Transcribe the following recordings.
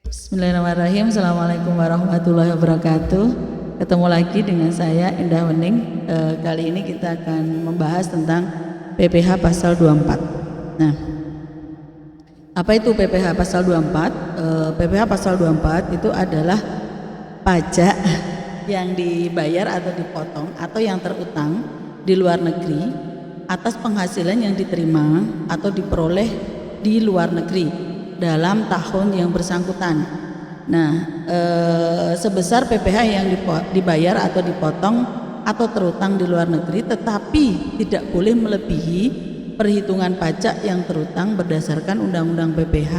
Bismillahirrahmanirrahim. Assalamualaikum warahmatullahi wabarakatuh. Ketemu lagi dengan saya Indah Wening. Kali ini kita akan membahas tentang PPh pasal 24. Nah, apa itu PPh pasal 24? PPh pasal 24 itu adalah pajak yang dibayar atau dipotong atau yang terutang di luar negeri atas penghasilan yang diterima atau diperoleh di luar negeri dalam tahun yang bersangkutan. Nah, sebesar PPh yang dibayar atau dipotong atau terutang di luar negeri, tetapi tidak boleh melebihi perhitungan pajak yang terutang berdasarkan Undang-Undang PPh.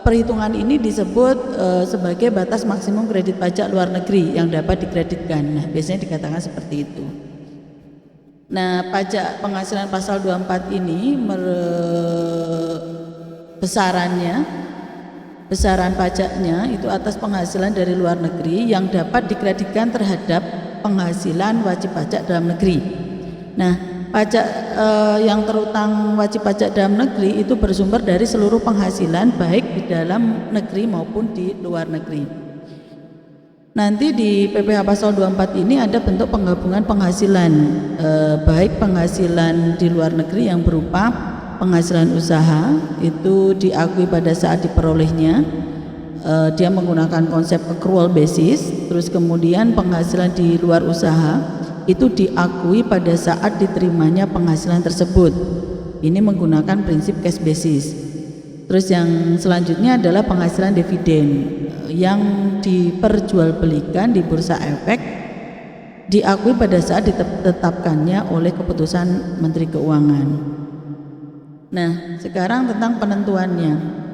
Perhitungan ini disebut sebagai batas maksimum kredit pajak luar negeri yang dapat dikreditkan. Nah, biasanya dikatakan seperti itu. Nah, pajak penghasilan pasal 24 ini besaran pajaknya itu atas penghasilan dari luar negeri yang dapat dikreditkan terhadap penghasilan wajib pajak dalam negeri. Nah, pajak yang terutang wajib pajak dalam negeri itu bersumber dari seluruh penghasilan baik di dalam negeri maupun di luar negeri. Nanti di PPh pasal 24 ini ada bentuk penggabungan penghasilan, baik penghasilan di luar negeri yang berupa penghasilan usaha itu diakui pada saat diperolehnya, dia menggunakan konsep accrual basis. Terus kemudian penghasilan di luar usaha itu diakui pada saat diterimanya penghasilan tersebut, ini menggunakan prinsip cash basis. Terus yang selanjutnya adalah penghasilan dividen yang diperjualbelikan di bursa efek, diakui pada saat ditetapkannya oleh keputusan Menteri Keuangan. Nah, sekarang tentang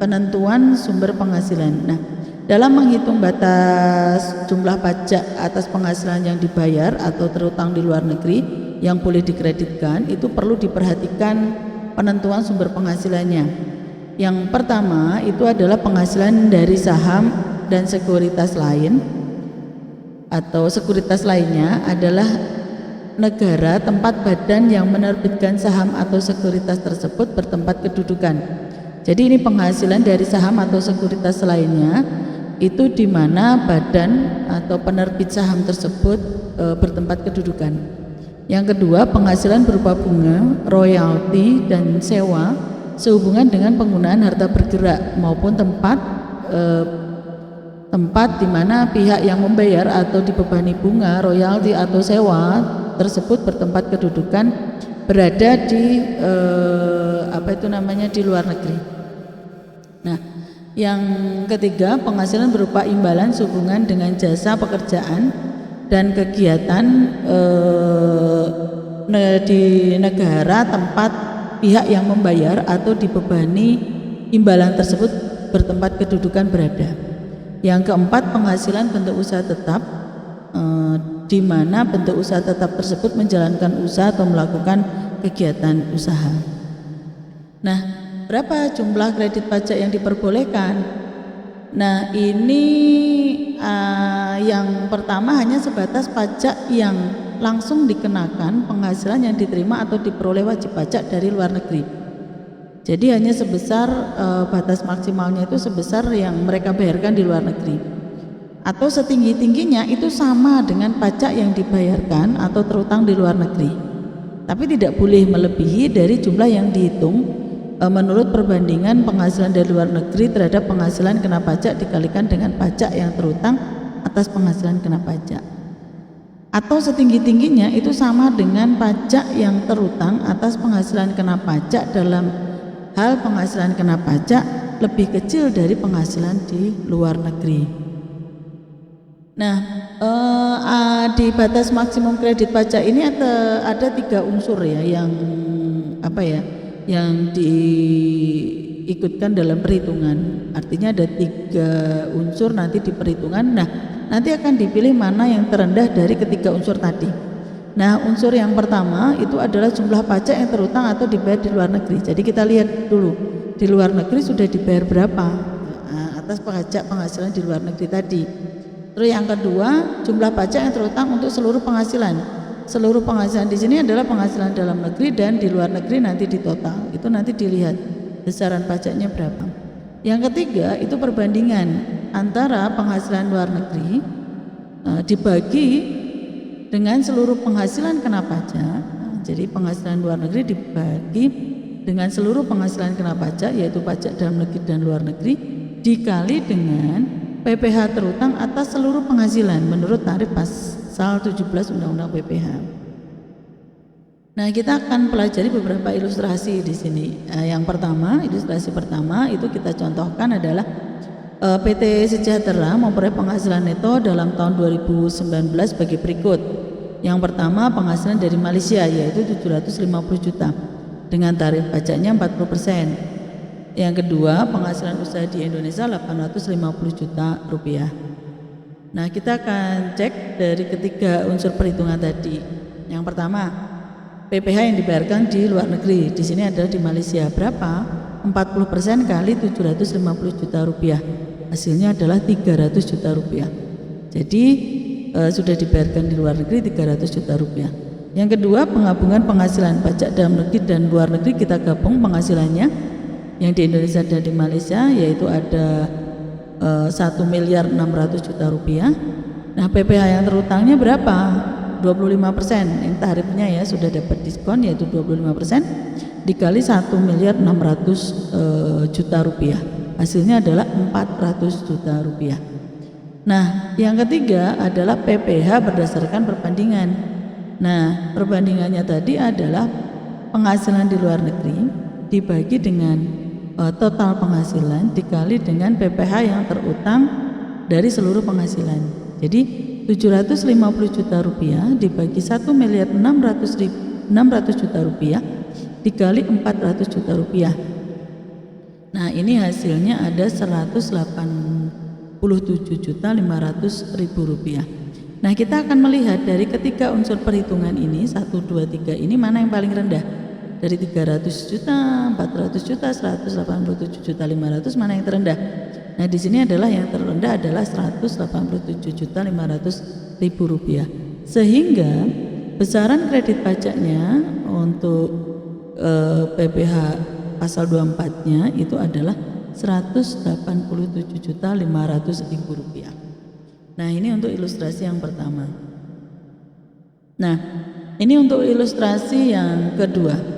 penentuan sumber penghasilan. Nah, dalam menghitung batas jumlah pajak atas penghasilan yang dibayar atau terutang di luar negeri yang boleh dikreditkan, itu perlu diperhatikan penentuan sumber penghasilannya. Yang pertama itu adalah penghasilan dari saham dan sekuritas lain, atau sekuritas lainnya adalah negara tempat badan yang menerbitkan saham atau sekuritas tersebut bertempat kedudukan. Jadi ini penghasilan dari saham atau sekuritas lainnya itu di mana badan atau penerbit saham tersebut bertempat kedudukan. Yang kedua, penghasilan berupa bunga, royalti dan sewa sehubungan dengan penggunaan harta bergerak maupun tempat di mana pihak yang membayar atau dibebani bunga, royalti atau sewa tersebut bertempat kedudukan berada di di luar negeri. Nah, yang ketiga, penghasilan berupa imbalan sehubungan dengan jasa pekerjaan dan kegiatan di negara tempat pihak yang membayar atau dibebani imbalan tersebut bertempat kedudukan berada. Yang keempat, penghasilan bentuk usaha tetap, di mana bentuk usaha tetap tersebut menjalankan usaha atau melakukan kegiatan usaha. Nah, berapa jumlah kredit pajak yang diperbolehkan? Nah, ini yang pertama hanya sebatas pajak yang langsung dikenakan penghasilan yang diterima atau diperoleh wajib pajak dari luar negeri. Jadi hanya sebesar batas maksimalnya itu sebesar yang mereka bayarkan di luar negeri, atau setinggi-tingginya itu sama dengan pajak yang dibayarkan atau terutang di luar negeri, tapi tidak boleh melebihi dari jumlah yang dihitung menurut perbandingan penghasilan dari luar negeri terhadap penghasilan kena pajak dikalikan dengan pajak yang terutang atas penghasilan kena pajak, atau setinggi-tingginya itu sama dengan pajak yang terutang atas penghasilan kena pajak dalam hal penghasilan kena pajak lebih kecil dari penghasilan di luar negeri. Nah, di batas maksimum kredit pajak ini ada 3 unsur ya yang diikutkan dalam perhitungan. Artinya ada 3 unsur nanti di perhitungan. Nah, nanti akan dipilih mana yang terendah dari ketiga unsur tadi. Nah, unsur yang pertama itu adalah jumlah pajak yang terutang atau dibayar di luar negeri. Jadi kita lihat dulu di luar negeri sudah dibayar berapa atas pajak penghasilan di luar negeri tadi. Terus yang kedua, jumlah pajak yang terutang untuk seluruh penghasilan. Seluruh penghasilan di sini adalah penghasilan dalam negeri dan di luar negeri nanti di total. Itu nanti dilihat besaran pajaknya berapa. Yang ketiga itu perbandingan antara penghasilan luar negeri dibagi dengan seluruh penghasilan kena pajak. Jadi penghasilan luar negeri dibagi dengan seluruh penghasilan kena pajak, yaitu pajak dalam negeri dan luar negeri, dikali dengan PPh terutang atas seluruh penghasilan menurut tarif pasal 17 Undang-Undang PPh. Nah, kita akan pelajari beberapa ilustrasi di sini. Yang pertama, ilustrasi pertama itu kita contohkan adalah PT Sejahtera memperoleh penghasilan neto dalam tahun 2019 bagi berikut. Yang pertama, penghasilan dari Malaysia yaitu 750 juta dengan tarif pajaknya 40%. Yang kedua, penghasilan usaha di Indonesia 850 juta rupiah. Nah, kita akan cek dari ketiga unsur perhitungan tadi. Yang pertama, PPh yang dibayarkan di luar negeri. Di sini adalah di Malaysia. Berapa? 40% kali 750 juta rupiah. Hasilnya adalah 300 juta rupiah. Jadi sudah dibayarkan di luar negeri 300 juta rupiah. Yang kedua, penggabungan penghasilan pajak dalam negeri dan luar negeri, kita gabung penghasilannya yang di Indonesia dan di Malaysia, yaitu ada 1.600.000.000 rupiah. Nah, PPh yang terutangnya berapa? 25%. Yang tarifnya ya sudah dapat diskon, yaitu 25% dikali 1.600.000.000 rupiah. Hasilnya adalah 400 juta rupiah. Nah, yang ketiga adalah PPh berdasarkan perbandingan. Nah, perbandingannya tadi adalah penghasilan di luar negeri dibagi dengan total penghasilan dikali dengan PPh yang terutang dari seluruh penghasilan. Jadi 750 juta rupiah dibagi 1.600.000.000 rupiah dikali 400 juta rupiah. Nah, ini hasilnya ada 187.500.000 rupiah. Nah, kita akan melihat dari ketiga unsur perhitungan ini 1, 2, 3 ini mana yang paling rendah. Dari 300 juta, 400 juta, 187 juta 500 mana yang terendah. Nah, di sini adalah yang terendah adalah 187.500.000 rupiah. Sehingga besaran kredit pajaknya untuk PPh pasal 24-nya itu adalah 187.500.000 rupiah. Nah, ini untuk ilustrasi yang pertama. Nah, ini untuk ilustrasi yang kedua.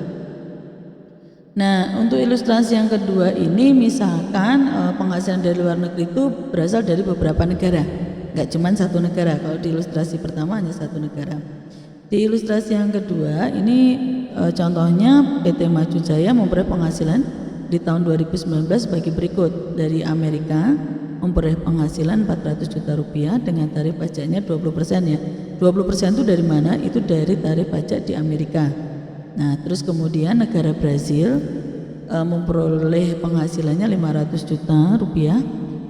Nah, untuk ilustrasi yang kedua ini misalkan penghasilan dari luar negeri itu berasal dari beberapa negara, nggak cuma satu negara. Kalau di ilustrasi pertama hanya satu negara. Di ilustrasi yang kedua ini contohnya PT Maju Jaya memperoleh penghasilan di tahun 2019 bagi berikut. Dari Amerika memperoleh penghasilan 400 juta rupiah dengan tarif pajaknya 20% ya. 20% itu dari mana? Itu dari tarif pajak di Amerika. Nah, terus kemudian negara Brazil memperoleh penghasilannya 500 juta rupiah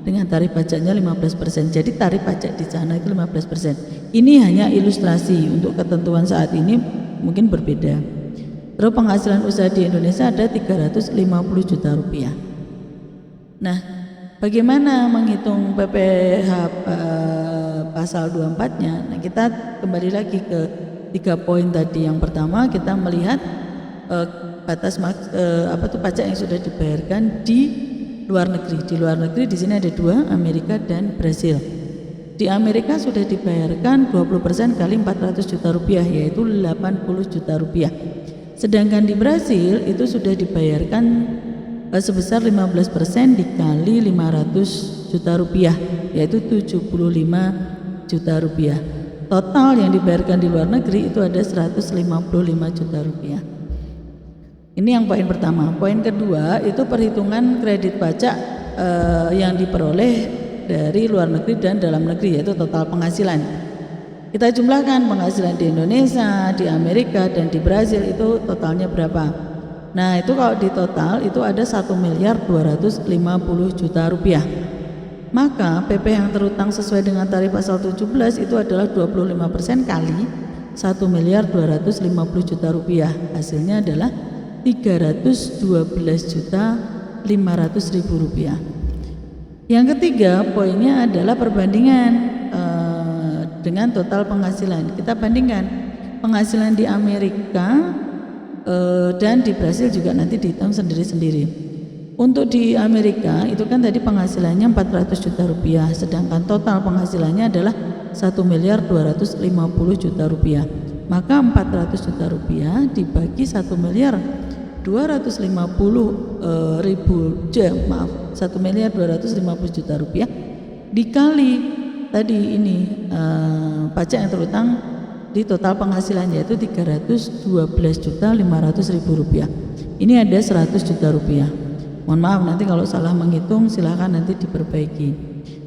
dengan tarif pajaknya 15%. Jadi tarif pajak di sana itu 15%. Ini hanya ilustrasi, untuk ketentuan saat ini mungkin berbeda. Terus penghasilan usaha di Indonesia ada 350 juta rupiah. Nah, bagaimana menghitung PPh pasal 24-nya? Nah, kita kembali lagi ke 3 poin tadi. Yang pertama, kita melihat batas pajak yang sudah dibayarkan di luar negeri. Di luar negeri di sini ada 2, Amerika dan Brasil. Di Amerika sudah dibayarkan 20% kali 400 juta rupiah, yaitu 80 juta rupiah. Sedangkan di Brasil itu sudah dibayarkan sebesar 15% dikali 500 juta rupiah, yaitu 75 juta rupiah. Total yang dibayarkan di luar negeri itu ada 155 juta rupiah. Ini yang poin pertama. Poin kedua itu perhitungan kredit pajak yang diperoleh dari luar negeri dan dalam negeri, yaitu total penghasilan. Kita jumlahkan penghasilan di Indonesia, di Amerika, dan di Brasil itu totalnya berapa. Nah, itu kalau di total itu ada 1.250 juta rupiah. Maka PP yang terutang sesuai dengan tarif pasal 17 itu adalah 25% kali 1.250 juta rupiah. Hasilnya adalah 312.500.000 rupiah. Yang ketiga poinnya adalah perbandingan dengan total penghasilan. Kita bandingkan penghasilan di Amerika dan di Brasil juga nanti dihitung sendiri-sendiri. Untuk di Amerika itu kan tadi penghasilannya 400 juta rupiah, sedangkan total penghasilannya adalah 1.250.000.000 rupiah. Maka 400 juta rupiah dibagi 1.250.000 rupiah dikali tadi ini pajak yang terutang di total penghasilan, yaitu 312.500.000 rupiah. Ini ada 100 juta rupiah. Mohon maaf nanti kalau salah menghitung, silahkan nanti diperbaiki.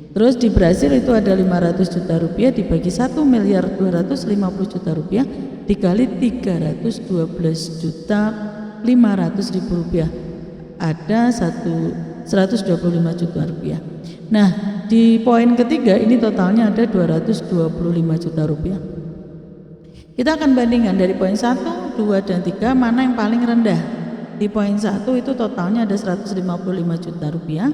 Terus di Brasil itu ada 500 juta rupiah dibagi 1.250.000.000 rupiah dikali 312.500.000 rupiah, ada 125 juta rupiah. Nah di poin ketiga ini totalnya ada 225 juta rupiah. Kita akan bandingkan dari poin 1, 2, dan 3 mana yang paling rendah. Di poin 1 itu totalnya ada 155 juta rupiah.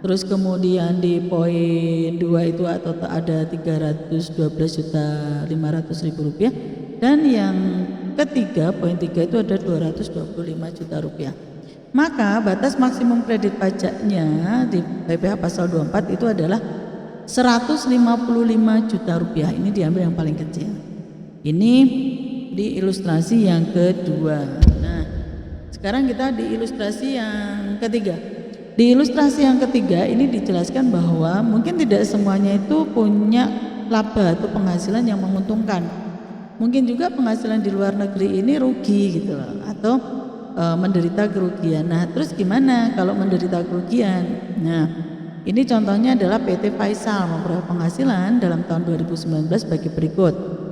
Terus kemudian di poin 2 itu ada 312.500.000 rupiah. Dan yang ketiga, poin 3 itu ada 225 juta rupiah. Maka batas maksimum kredit pajaknya di PPh pasal 24 itu adalah 155 juta rupiah. Ini diambil yang paling kecil. Ini di ilustrasi yang kedua. Sekarang kita di ilustrasi yang ketiga. Di ilustrasi yang ketiga ini dijelaskan bahwa mungkin tidak semuanya itu punya laba atau penghasilan yang menguntungkan. Mungkin juga penghasilan di luar negeri ini rugi gitu loh, atau menderita kerugian. Nah, terus gimana kalau menderita kerugian? Nah, ini contohnya adalah PT Faisal memperoleh penghasilan dalam tahun 2019 bagi berikut.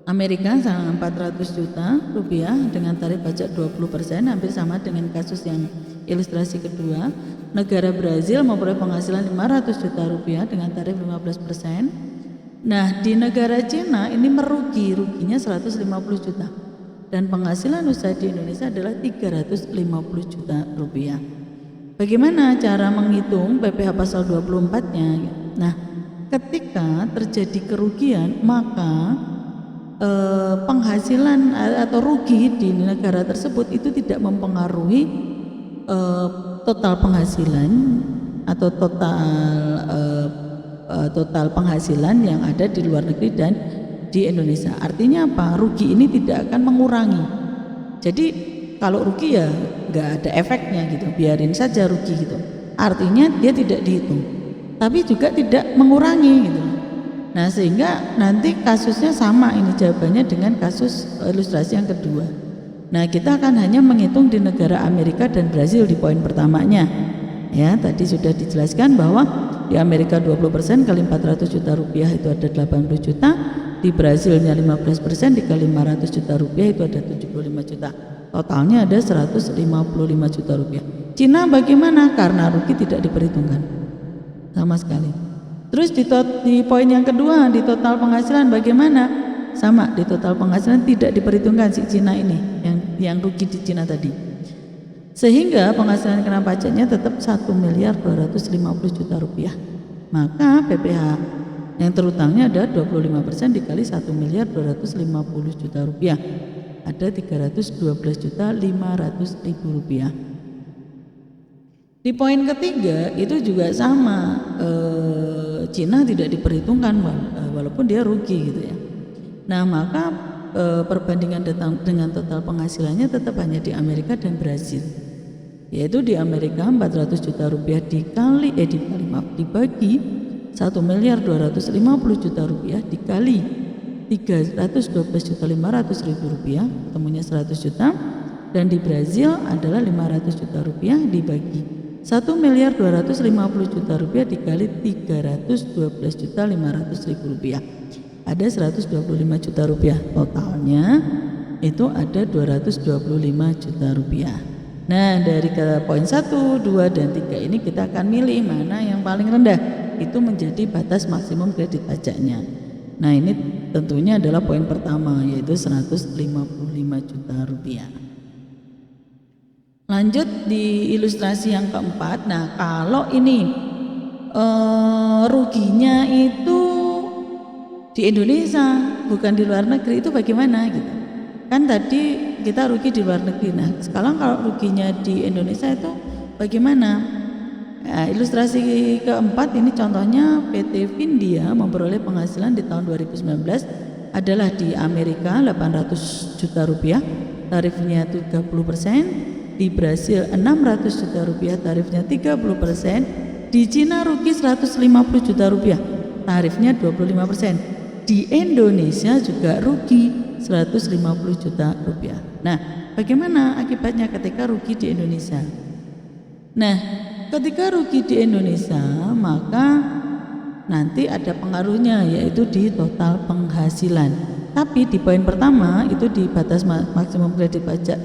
Amerika 400 juta rupiah dengan tarif pajak 20%, hampir sama dengan kasus yang ilustrasi kedua. Negara Brazil memperoleh penghasilan 500 juta rupiah dengan tarif 15%. Nah di negara Cina ini ruginya 150 juta, dan penghasilan usaha di Indonesia adalah 350 juta rupiah. Bagaimana cara menghitung PPh pasal 24-nya? Nah ketika terjadi kerugian maka penghasilan atau rugi di negara tersebut itu tidak mempengaruhi total penghasilan atau total penghasilan yang ada di luar negeri dan di Indonesia. Artinya apa? Rugi ini tidak akan mengurangi. Jadi kalau rugi ya nggak ada efeknya gitu, biarin saja rugi gitu. Artinya dia tidak dihitung, tapi juga tidak mengurangi gitu. Nah sehingga nanti kasusnya sama ini jawabannya dengan kasus ilustrasi yang kedua. Nah kita akan hanya menghitung di negara Amerika dan Brazil di poin pertamanya. Ya tadi sudah dijelaskan bahwa di Amerika 20% kali 400 juta rupiah itu ada 80 juta. Di Brazilnya 15% dikali 500 juta rupiah itu ada 75 juta. Totalnya ada 155 juta rupiah. Cina bagaimana? Karena rugi tidak diperhitungkan sama sekali. Terus di poin yang kedua, di total penghasilan bagaimana? Sama, di total penghasilan tidak diperhitungkan si Cina ini, yang rugi di Cina tadi. Sehingga penghasilan kena pajaknya tetap 1.250 juta rupiah. Maka PPh yang terutangnya ada 25% dikali 1.250 juta rupiah. Ada 312.500.000 rupiah. Di poin ketiga itu juga sama, Cina tidak diperhitungkan walaupun dia rugi gitu ya. Nah maka perbandingan dengan total penghasilannya tetap hanya di Amerika dan Brazil, yaitu di Amerika 400 juta rupiah dibagi 1.250 juta rupiah dikali 312.500.000 rupiah, ketemunya 100 juta. Dan di Brazil adalah 500 juta rupiah dibagi 1.250 juta rupiah dikali 312.500.000 rupiah, ada 125 juta rupiah. Totalnya itu ada 225 juta rupiah. Nah dari poin 1, 2, dan 3 ini kita akan milih mana yang paling rendah, itu menjadi batas maksimum kredit pajaknya. Nah ini tentunya adalah poin pertama, yaitu 155 juta rupiah. Lanjut di ilustrasi yang keempat. Nah kalau ini ruginya itu di Indonesia bukan di luar negeri, itu bagaimana gitu? Kan tadi kita rugi di luar negeri. Nah sekarang kalau ruginya di Indonesia itu Bagaimana? Nah, ilustrasi keempat ini contohnya PT Findia memperoleh penghasilan di tahun 2019 adalah di Amerika 800 juta rupiah, tarifnya 30%, di Brasil 600 juta rupiah, tarifnya 30%, di Cina rugi 150 juta rupiah, tarifnya 25%, di Indonesia juga rugi 150 juta rupiah. Nah, bagaimana akibatnya ketika rugi di Indonesia? Nah, ketika rugi di Indonesia, maka nanti ada pengaruhnya yaitu di total penghasilan. Tapi di poin pertama itu di batas maksimum kredit pajak,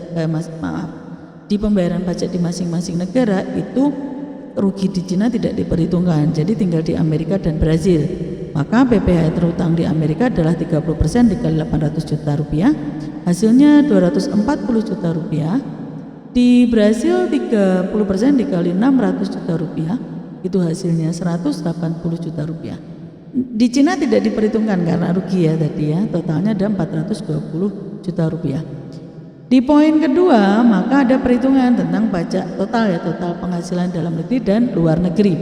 di pembayaran pajak di masing-masing negara itu rugi di Cina tidak diperhitungkan. Jadi tinggal di Amerika dan Brazil. Maka PPh terutang di Amerika adalah 30% dikali 800 juta rupiah, hasilnya 240 juta rupiah. Di Brasil 30% dikali 600 juta rupiah, itu hasilnya 180 juta rupiah. Di Cina tidak diperhitungkan karena rugi ya tadi ya, totalnya ada 420 juta rupiah. Di poin kedua, maka ada perhitungan tentang pajak total ya, total penghasilan dalam negeri dan luar negeri.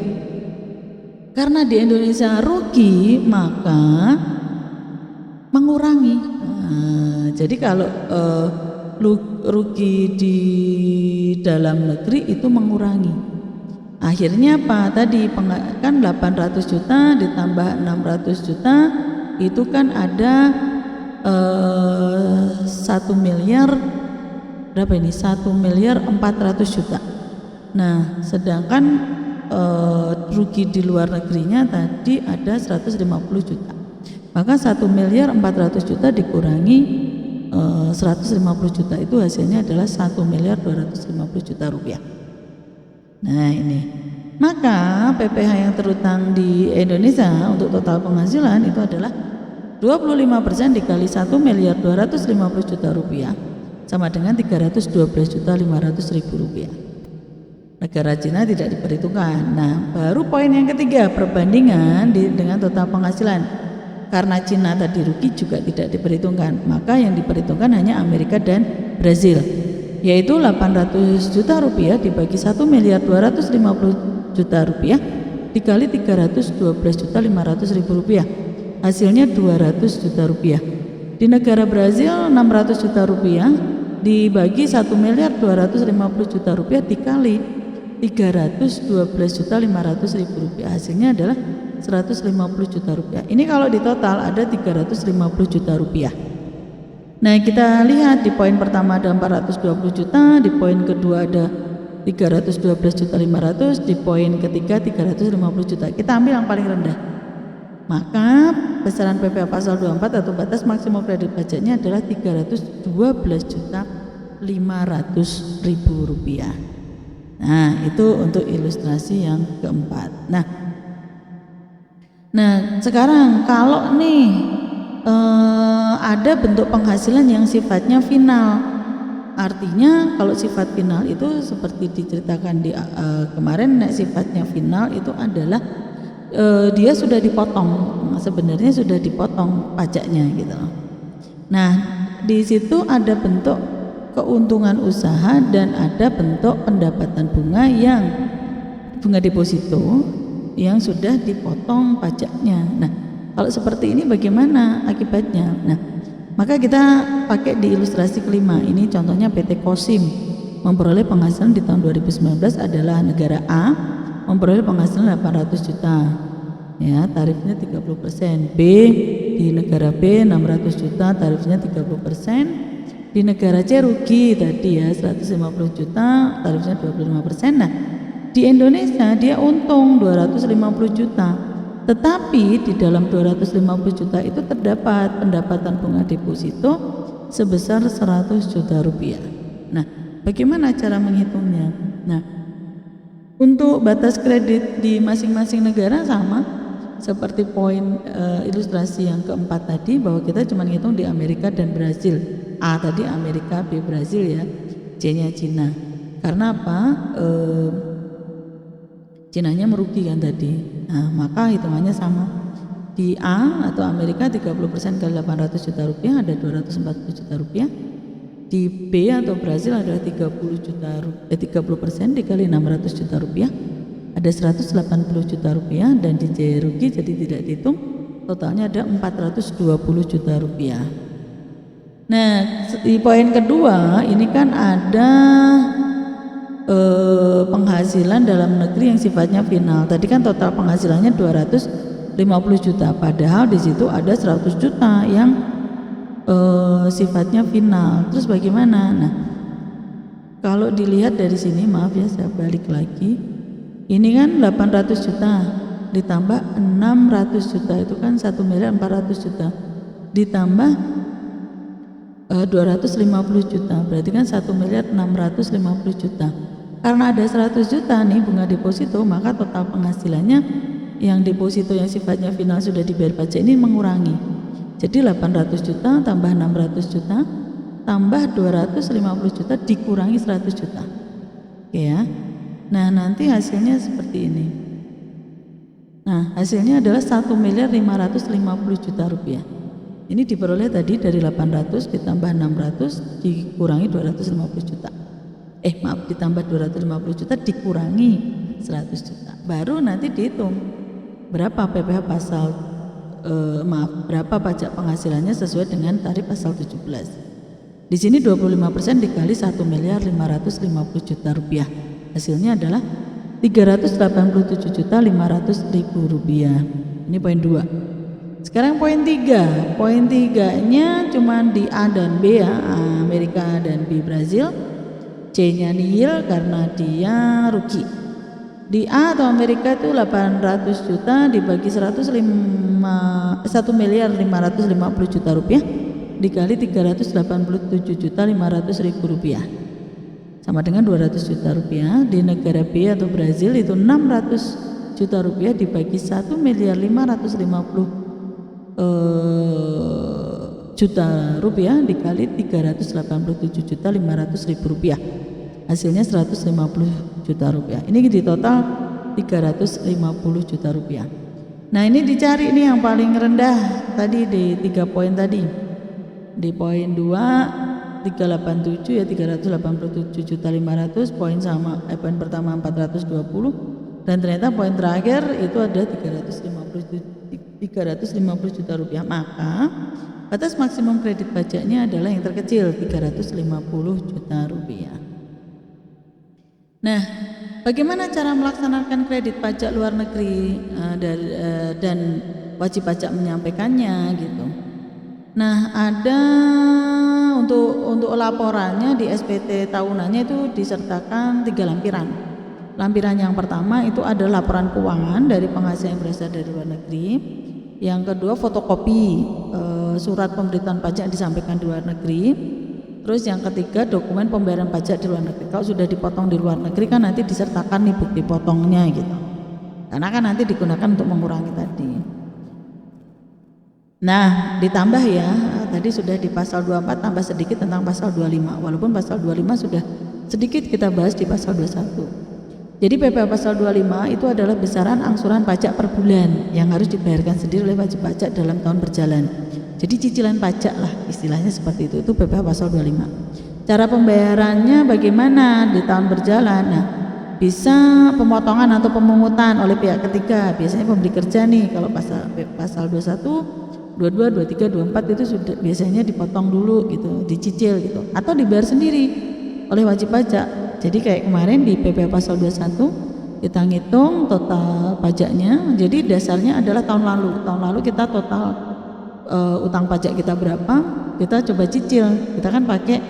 Karena di Indonesia rugi, maka mengurangi. Nah, jadi kalau rugi di dalam negeri itu mengurangi. Akhirnya apa? Tadi kan 800 juta ditambah 600 juta itu kan ada 1 miliar berapa ini? 1 miliar 400 juta. Nah, sedangkan rugi di luar negerinya tadi ada 150 juta. Maka 1 miliar 400 juta dikurangi 150 juta itu hasilnya adalah 1 miliar 250 juta rupiah. Nah ini, maka PPh yang terutang di Indonesia untuk total penghasilan itu adalah 25% dikali 1 miliar 250 juta rupiah sama dengan 312 juta 500 ribu rupiah. Negara Cina tidak diperhitungkan. Nah baru poin yang ketiga, perbandingan dengan total penghasilan. Karena Cina tadi rugi juga tidak diperhitungkan, maka yang diperhitungkan hanya Amerika dan Brazil, yaitu 800 juta rupiah dibagi 1 miliar 250 juta rupiah dikali 312 juta 500 ribu rupiah, hasilnya 200 juta rupiah. Di negara Brazil 600 juta rupiah dibagi 1 miliar 250 juta rupiah dikali 312 juta 500 ribu rupiah, hasilnya adalah 150 juta rupiah. Ini kalau di total ada 350 juta rupiah. Nah kita lihat di poin pertama ada 420 juta, di poin kedua ada 312 juta 500, di poin ketiga 350 juta. Kita ambil yang paling rendah. Maka besaran PPh pasal 24 atau batas maksimum kredit pajaknya adalah 312 juta 500 ribu rupiah. Nah itu untuk ilustrasi yang keempat. Nah sekarang kalau nih ada bentuk penghasilan yang sifatnya final, artinya kalau sifat final itu seperti diceritakan di kemarin, sifatnya final itu adalah dia sudah dipotong, sebenarnya sudah dipotong pajaknya gitu. Nah di situ ada bentuk keuntungan usaha dan ada bentuk pendapatan bunga deposito yang sudah dipotong pajaknya. Nah, kalau seperti ini bagaimana akibatnya? Nah, maka kita pakai di ilustrasi kelima. Ini contohnya PT Kosim memperoleh penghasilan di tahun 2019 adalah negara A memperoleh penghasilan 800 juta. Ya, tarifnya 30%. B di negara B 600 juta, tarifnya 30%. Di negara C rugi tadi ya 150 juta, tarifnya 25%. Nah, di Indonesia dia untung 250 juta, tetapi di dalam 250 juta itu terdapat pendapatan bunga deposito sebesar 100 juta rupiah. Nah, bagaimana cara menghitungnya? Nah, untuk batas kredit di masing-masing negara sama seperti poin ilustrasi yang keempat tadi, bahwa kita cuma ngitung di Amerika dan Brazil. A tadi Amerika, B Brazil ya, C-nya Cina. Karena apa? Cinanya merugi kan tadi. Nah, maka hitungannya sama. Di A atau Amerika 30% kali 800 juta rupiah ada 240 juta rupiah. Di B atau Brazil adalah 30% dikali 600 juta rupiah ada 180 juta rupiah, dan di C rugi jadi tidak dihitung, totalnya ada 420 juta rupiah. Nah, di poin kedua ini kan ada penghasilan dalam negeri yang sifatnya final. Tadi kan total penghasilannya 250 juta, padahal di situ ada 100 juta yang sifatnya final. Terus bagaimana? Nah, kalau dilihat dari sini, maaf ya saya balik lagi. Ini kan 800 juta ditambah 600 juta itu kan 1.400.000.000 juta ditambah 250 juta, berarti kan 1.650.000.000 juta. Karena ada 100 juta nih bunga deposito, maka total penghasilannya yang deposito yang sifatnya final sudah dibayar pajak ini mengurangi. Jadi 800 juta tambah 600 juta tambah 250 juta dikurangi 100 juta. Oke ya. Nah, nanti hasilnya seperti ini. Nah, hasilnya adalah 1.550.000.000 juta rupiah. Ini diperoleh tadi dari 800 ditambah 600 dikurangi 250 juta. Ditambah 250 juta dikurangi 100 juta. Baru nanti dihitung berapa PPh pasal berapa pajak penghasilannya sesuai dengan tarif pasal 17. Di sini 25% dikali 1.550.000.000 juta rupiah. Hasilnya adalah 387.500.000 rupiah. Ini poin 2. Sekarang poin 3. Poin 3-nya cuma di A dan B ya, Amerika dan B Brazil. C-nya nihil karena dia rugi. Di A atau Amerika itu 800 juta dibagi 1.550.000.000 juta rupiah dikali 387.500.000 rupiah. Sama dengan 200 juta rupiah. Di negara B atau Brazil itu 600 juta rupiah dibagi 1.550.000.000 juta rupiah dikali 387.500.000 rupiah. Hasilnya 150 juta rupiah. Ini di total 350 juta rupiah. Nah, ini dicari nih yang paling rendah tadi di 3 poin tadi. Di poin 2 387 ya 387.500, poin pertama 420, dan ternyata poin terakhir itu ada 350 juta rupiah. Maka batas maksimum kredit pajaknya adalah yang terkecil 350 juta rupiah. Nah, bagaimana cara melaksanakan kredit pajak luar negeri dan wajib pajak menyampaikannya gitu. Nah, ada untuk laporannya di SPT tahunannya itu disertakan 3 lampiran. Lampiran yang pertama itu adalah laporan keuangan dari penghasilan yang berasal dari luar negeri. Yang kedua fotokopi surat pemberitahuan pajak yang disampaikan di luar negeri. Terus yang ketiga dokumen pembayaran pajak di luar negeri. Kalau sudah dipotong di luar negeri kan nanti disertakan nih bukti potongnya gitu. Karena kan nanti digunakan untuk mengurangi tadi. Nah, ditambah ya, tadi sudah di pasal 24 tambah sedikit tentang pasal 25. Walaupun pasal 25 sudah sedikit kita bahas di pasal 21. Jadi PPh pasal 25 itu adalah besaran angsuran pajak per bulan yang harus dibayarkan sendiri oleh wajib pajak dalam tahun berjalan. Jadi cicilan pajak lah istilahnya seperti itu PPh pasal 25. Cara pembayarannya bagaimana di tahun berjalan? Nah, bisa pemotongan atau pemungutan oleh pihak ketiga, biasanya pemberi kerja nih. Kalau pasal 21 22, 23, 24 itu sudah biasanya dipotong dulu gitu, dicicil gitu, atau dibayar sendiri oleh wajib pajak. Jadi kayak kemarin di PPh pasal 21 kita ngitung total pajaknya. Jadi dasarnya adalah tahun lalu. Tahun lalu kita total utang pajak kita berapa? Kita coba cicil. Kita kan pakai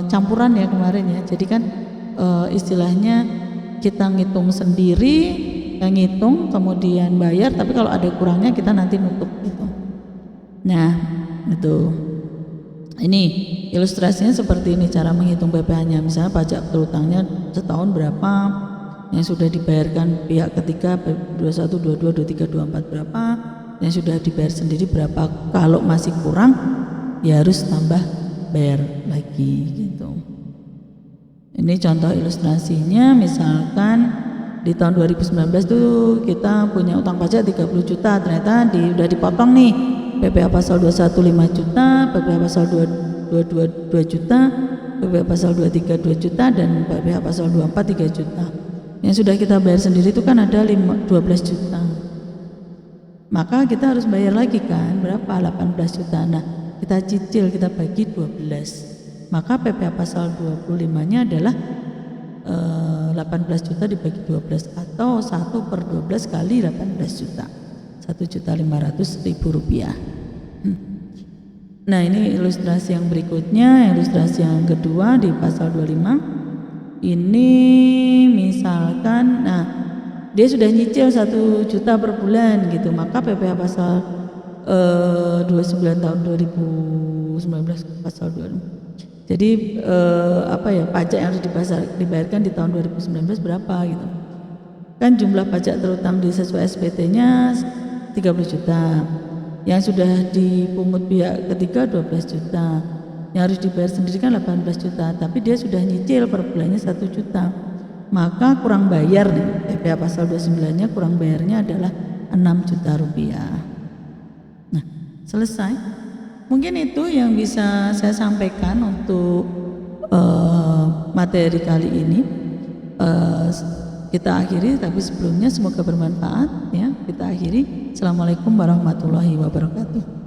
campuran ya kemarin ya. Jadi kan istilahnya kita ngitung sendiri, yang ngitung kemudian bayar, tapi kalau ada kurangnya kita nanti nutup gitu. Nah, itu. Ini ilustrasinya seperti ini cara menghitung PPh-nya. Misalnya pajak berutangnya setahun berapa, yang sudah dibayarkan pihak ketiga 21, 22, 23, 24 berapa, yang sudah dibayar sendiri berapa. Kalau masih kurang ya harus tambah bayar lagi gitu. Ini contoh ilustrasinya, misalkan di tahun 2019 tuh kita punya utang pajak 30 juta, ternyata udah dipotong nih PPh pasal 21 5 juta, PPh pasal 22 2 juta, PPh pasal 23 2 juta, dan PPh pasal 24 3 juta. Yang sudah kita bayar sendiri itu kan ada 12 juta. Maka kita harus bayar lagi kan, berapa? 18 juta. Nah, kita cicil, kita bagi 12. Maka PPh pasal 25-nya adalah 18 juta dibagi 12 atau 1/12 kali 18 juta. 1.500.000 rupiah. Nah, ini ilustrasi yang berikutnya, ilustrasi yang kedua di pasal 25. Ini misalkan, nah dia sudah nyicil 1 juta per bulan gitu, maka PPh pasal 29 tahun 2019 pasal 25. Jadi pajak yang harus dibayarkan di tahun 2019 berapa gitu. Kan jumlah pajak terutang di sesuai SPT-nya 30 juta. Yang sudah dipungut pihak ketiga 12 juta. Yang harus dibayar sendiri kan 18 juta, tapi dia sudah nyicil per bulannya 1 juta. Maka kurang bayar nih, PPh pasal 29-nya kurang bayarnya adalah 6 juta rupiah. Nah, selesai. Mungkin itu yang bisa saya sampaikan untuk materi kali ini. Kita akhiri, tapi sebelumnya semoga bermanfaat ya. Kita akhiri. Assalamualaikum warahmatullahi wabarakatuh.